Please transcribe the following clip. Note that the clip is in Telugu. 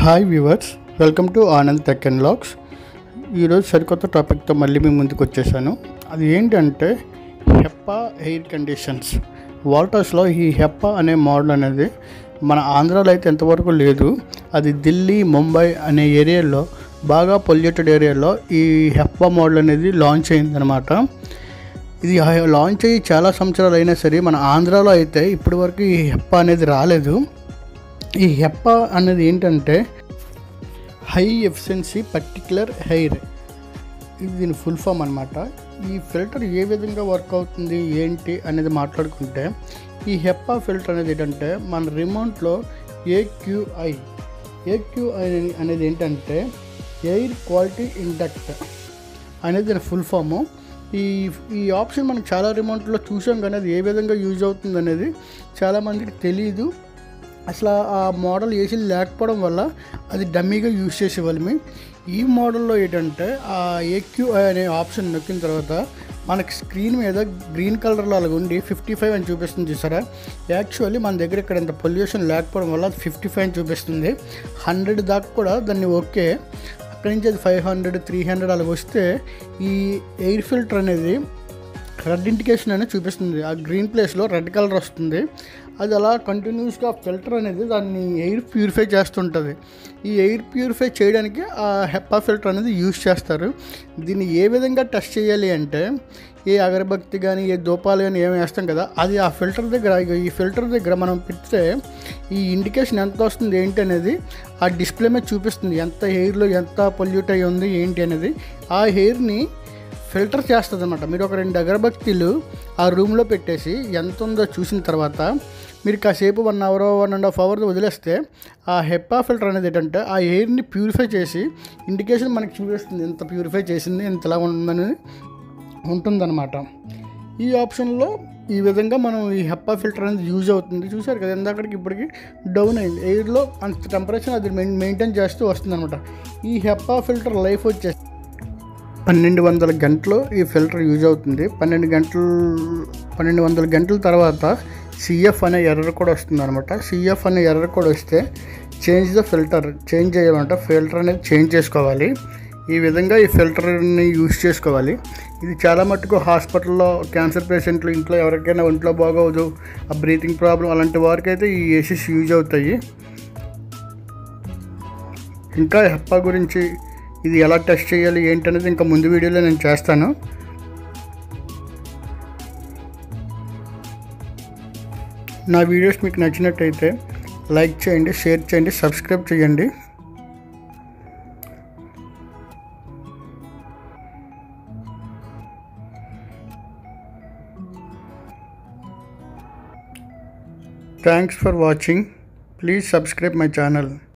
Hi viewers, welcome to Anand tech and vlogs. ఈరోజు సరికొత్త టాపిక్తో మళ్ళీ మీ ముందుకు వచ్చేసాను. అది ఏంటంటే హెప్పా ఎయిర్ కండిషన్స్. వాల్టాస్లో ఈ హెప్పా అనే మోడల్ అనేది మన ఆంధ్రాలో అయితే ఎంతవరకు లేదు. అది ఢిల్లీ, ముంబై అనే ఏరియాలో బాగా పొల్యూటెడ్ ఏరియాలో ఈ హెప్పా మోడల్ అనేది లాంచ్ అయిందనమాట. ఇది లాంచ్ అయ్యి చాలా సంవత్సరాలు అయినా సరే మన ఆంధ్రాలో అయితే ఇప్పటి వరకు ఈ హెప్పా అనేది రాలేదు. ఈ హెప్పా అనేది ఏంటంటే హై ఎఫిషియన్సీ పర్టిక్యులర్ హెయిర్, ఇది దీని ఫుల్ ఫామ్ అనమాట. ఈ ఫిల్టర్ ఏ విధంగా వర్క్ అవుతుంది ఏంటి అనేది మాట్లాడుకుంటే, ఈ హెప్పా ఫిల్టర్ అనేది ఏంటంటే మన రిమోట్లో ఏక్యూఐ అనేది ఏంటంటే ఎయిర్ క్వాలిటీ ఇండెక్స్ అనేది దీని ఫుల్ ఫాము. ఈ ఆప్షన్ మనం చాలా రిమోట్లో చూసాం, కానీ అది ఏ విధంగా యూజ్ అవుతుంది అనేది చాలామందికి తెలియదు. అసలు ఆ మోడల్ ఏసీ లేకపోవడం వల్ల అది డమ్మీగా యూజ్ చేసేవాళ్ళమి. ఈ మోడల్లో ఏంటంటే ఆ ఏక్యూఐ అనే ఆప్షన్ నొక్కిన తర్వాత మనకి స్క్రీన్ మీద గ్రీన్ కలర్లో అలాగ ఉండి 55 అని చూపిస్తుంది చూసారా. యాక్చువల్లీ మన దగ్గర ఇక్కడ ఇంత పొల్యూషన్ లేకపోవడం వల్ల అది 55 అని చూపిస్తుంది. 100 దాకా కూడా దాన్ని ఓకే. అక్కడి నుంచి అది 500, 300 అలాగ వస్తే ఈ ఎయిర్ ఫిల్టర్ అనేది రెడ్ ఇండికేషన్ అనేది చూపిస్తుంది. ఆ గ్రీన్ ప్లేస్లో రెడ్ కలర్ వస్తుంది. అది అలా కంటిన్యూస్గా ఫిల్టర్ అనేది దాన్ని ఎయిర్ ప్యూరిఫై చేస్తుంటుంది. ఈ ఎయిర్ ప్యూరిఫై చేయడానికి ఆ హెప్పా ఫిల్టర్ అనేది యూజ్ చేస్తారు. దీన్ని ఏ విధంగా టెస్ట్ చేయాలి అంటే, ఏ అగరబత్తి కానీ ఏ దూపాలు కానీ ఏమి వేస్తాం కదా, అది ఆ ఫిల్టర్ దగ్గర, ఈ ఫిల్టర్ దగ్గర మనం పెడితే ఈ ఇండికేషన్ ఎంత వస్తుంది ఏంటి అనేది ఆ డిస్ప్లే మీద చూపిస్తుంది. ఎంత ఎయిర్లో ఎంత పొల్యూట్ అయ్యి ఉంది ఏంటి అనేది ఆ ఎయిర్ని ఫిల్టర్ చేస్తుంది అనమాట. మీరు ఒక 2 అగరబత్తీలు ఆ రూమ్లో పెట్టేసి ఎంత ఉందో చూసిన తర్వాత మీరు కాసేపు 1 అవర్ 1.5 అవర్ వదిలేస్తే ఆ హెప్పా ఫిల్టర్ అనేది ఏంటంటే ఆ ఎయిర్ని ప్యూరిఫై చేసి ఇండికేషన్ మనకి చూపిస్తుంది, ఎంత ప్యూరిఫై చేసింది, ఎంతలా ఉందని ఉంటుందన్నమాట. ఈ ఆప్షన్లో ఈ విధంగా మనం ఈ హెప్పా ఫిల్టర్ అనేది యూజ్ అవుతుంది. చూసారు కదా, ఎందాకడికి ఇప్పటికి డౌన్ అయింది. ఎయిర్లో అంత టెంపరేచర్ అది మెయింటైన్ చేస్తూ వస్తుంది అనమాట. ఈ హెప్పా ఫిల్టర్ లైఫ్ వచ్చేసి 1200 గంటలు ఈ ఫిల్టర్ యూజ్ అవుతుంది. 1200 గంటల తర్వాత సిఎఫ్ అనే ఎర్రర్ కూడా వస్తుంది అనమాట. సిఎఫ్ అనే ఎర్రర్ కూడా వస్తే చేంజ్ ద ఫిల్టర్, చేంజ్ చేయాలంట. ఫిల్టర్ అనేది చేంజ్ చేసుకోవాలి. ఈ విధంగా ఈ ఫిల్టర్ని యూజ్ చేసుకోవాలి. ఇది చాలా మట్టుకు హాస్పిటల్లో క్యాన్సర్ పేషెంట్లు, ఇంట్లో ఎవరికైనా ఒంట్లో బాగోదు, ఆ బ్రీతింగ్ ప్రాబ్లం అలాంటి వారికి అయితే ఈ ఏసీస్ యూజ్ అవుతాయి. ఇంకా హెప్పా గురించి ఇది ఎలా టెస్ట్ చేయాలి ఏంటనేది ఇంకా ముందు వీడియోలో నేను చేస్తాను. నా వీడియోస్ మీకు నచ్చినట్టయితే లైక్ చేయండి, షేర్ చేయండి, సబ్స్క్రైబ్ చేయండి. Thanks for watching. Please subscribe my channel.